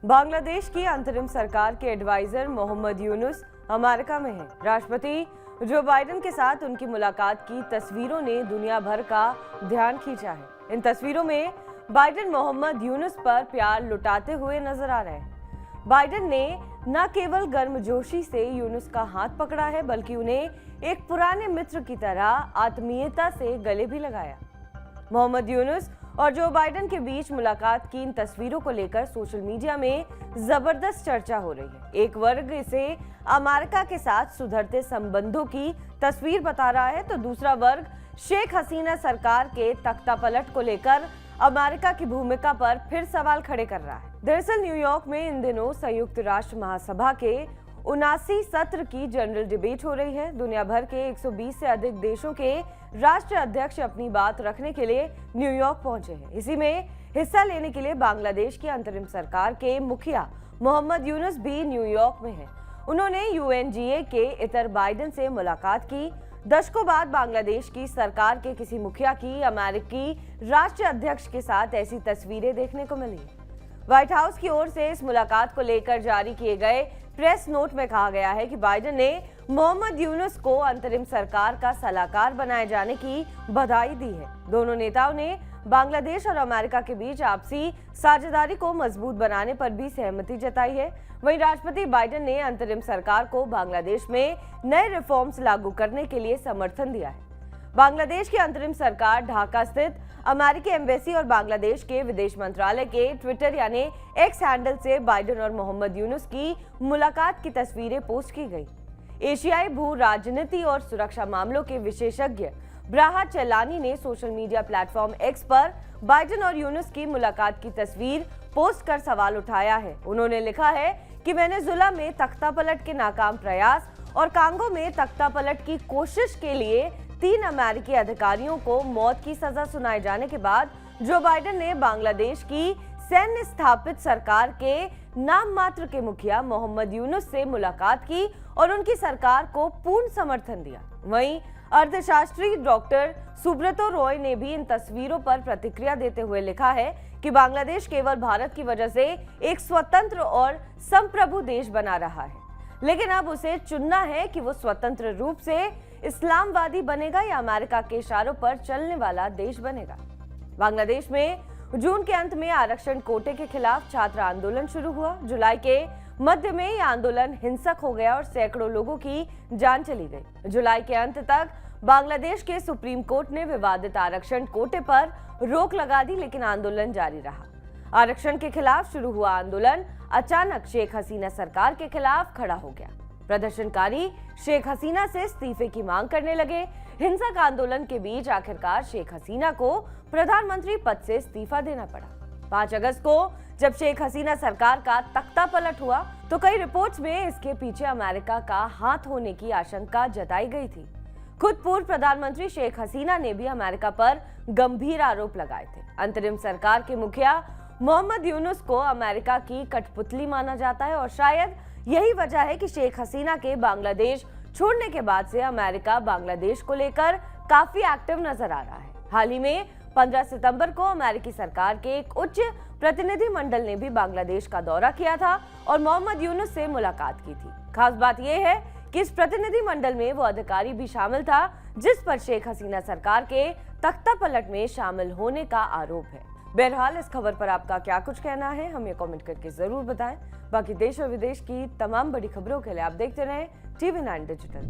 बांग्लादेश की अंतरिम सरकार के एडवाइजर मोहम्मद यूनुस अमेरिका में हैं। राष्ट्रपति जो बाइडेन के साथ उनकी मुलाकात की तस्वीरों ने दुनिया भर का ध्यान खींचा है। इन तस्वीरों में बाइडेन मोहम्मद यूनुस पर प्यार लुटाते हुए नजर आ रहे हैं। बाइडेन ने न केवल गर्मजोशी से यूनुस का हाथ पकड़ा है, बल्कि उन्हें एक पुराने मित्र की तरह आत्मीयता से गले भी लगाया। मोहम्मद यूनुस और जो बाइडेन के बीच मुलाकात की इन तस्वीरों को लेकर सोशल मीडिया में जबरदस्त चर्चा हो रही है। एक वर्ग इसे अमेरिका के साथ सुधरते संबंधों की तस्वीर बता रहा है, तो दूसरा वर्ग शेख हसीना सरकार के तख्तापलट को लेकर अमेरिका की भूमिका पर फिर सवाल खड़े कर रहा है। दरअसल न्यूयॉर्क में इन दिनों संयुक्त राष्ट्र महासभा के 79 सत्र की जनरल डिबेट हो रही है। दुनिया भर के 120 से अधिक देशों के राष्ट्र अध्यक्ष अपनी बात रखने के लिए न्यूयॉर्क पहुंचे हैं। इसी में हिस्सा लेने के लिए बांग्लादेश की अंतरिम सरकार के मुखिया मोहम्मद यूनुस भी न्यूयॉर्क में हैं। उन्होंने यूएनजीए के इतर बाइडेन से मुलाकात की। दशकों बाद बांग्लादेश की सरकार के किसी मुखिया की अमेरिकी राष्ट्र अध्यक्ष के साथ ऐसी तस्वीरें देखने को मिली। व्हाइट हाउस की ओर से इस मुलाकात को लेकर जारी किए गए प्रेस नोट में कहा गया है कि बाइडेन ने मोहम्मद यूनुस को अंतरिम सरकार का सलाहकार बनाए जाने की बधाई दी है। दोनों नेताओं ने बांग्लादेश और अमेरिका के बीच आपसी साझेदारी को मजबूत बनाने पर भी सहमति जताई है। वहीं राष्ट्रपति बाइडेन ने अंतरिम सरकार को बांग्लादेश में नए रिफॉर्म्स लागू करने के लिए समर्थन दिया है। बांग्लादेश की अंतरिम सरकार ढाका स्थित अमेरिकी एम्बेसी और बांग्लादेश के विदेश मंत्रालय के ट्विटर यानी एक्स हैंडल से बाइडेन और मोहम्मद यूनुस की मुलाकात की तस्वीरें पोस्ट की गई। एशियाई भू राजनीति और सुरक्षा मामलों के विशेषज्ञ ब्राहा चेलानी ने सोशल मीडिया प्लेटफॉर्म एक्स पर बाइडेन और यूनुस की मुलाकात की तस्वीर पोस्ट कर सवाल उठाया है। उन्होंने लिखा है कि वेनेजुएला में तख्तापलट के नाकाम प्रयास और कांगो में तख्तापलट की कोशिश के लिए 3 अमेरिकी अधिकारियों को मौत की सजा सुनाए जाने के बाद जो बाइडेन ने बांग्लादेश की सैन्य स्थापित सरकार के नाम मात्र के मुखिया मोहम्मद यूनुस से मुलाकात की और उनकी सरकार को पूर्ण समर्थन दिया। वहीं अर्थशास्त्री डॉक्टर सुब्रतो रॉय ने भी इन तस्वीरों पर प्रतिक्रिया देते हुए लिखा है कि बांग्लादेश केवल भारत की वजह से एक स्वतंत्र और संप्रभु देश बना रहा है, लेकिन अब उसे चुनना है कि वो स्वतंत्र रूप से इस्लामवादी बनेगा या अमेरिका के इशारों पर चलने वाला देश बनेगा। बांग्लादेश में जून के अंत में आरक्षण कोटे के खिलाफ छात्र आंदोलन शुरू हुआ। जुलाई के मध्य में यह आंदोलन हिंसक हो गया और सैकड़ों लोगों की जान चली गई। जुलाई के अंत तक बांग्लादेश के सुप्रीम कोर्ट ने विवादित आरक्षण कोटे पर रोक लगा दी, लेकिन आंदोलन जारी रहा। आरक्षण के खिलाफ शुरू हुआ आंदोलन अचानक शेख हसीना सरकार के खिलाफ खड़ा हो गया। प्रदर्शनकारी शेख हसीना से इस्तीफे की मांग करने लगे। हिंसक आंदोलन के बीच आखिरकार शेख हसीना को प्रधानमंत्री पद से इस्तीफा देना पड़ा। 5 अगस्त को जब शेख हसीना सरकार का तख्तापलट हुआ तो कई रिपोर्ट्स में इसके पीछे अमेरिका का हाथ होने की आशंका जताई गई थी। खुद पूर्व प्रधानमंत्री शेख हसीना ने भी अमेरिका पर गंभीर आरोप लगाए थे। अंतरिम सरकार के मुखिया मोहम्मद यूनुस को अमेरिका की कठपुतली माना जाता है और शायद यही वजह है कि शेख हसीना के बांग्लादेश छोड़ने के बाद से अमेरिका बांग्लादेश को लेकर काफी एक्टिव नजर आ रहा है। हाल ही में 15 सितंबर को अमेरिकी सरकार के एक उच्च प्रतिनिधि मंडल ने भी बांग्लादेश का दौरा किया था और मोहम्मद यूनुस से मुलाकात की थी। खास बात यह है कि इस प्रतिनिधि मंडल में वो अधिकारी भी शामिल था जिस पर शेख हसीना सरकार के तख्तापलट में शामिल होने का आरोप है। बहरहाल इस खबर पर आपका क्या कुछ कहना है, हमें कमेंट करके जरूर बताएं। बाकी देश और विदेश की तमाम बड़ी खबरों के लिए आप देखते रहें TV9 डिजिटल।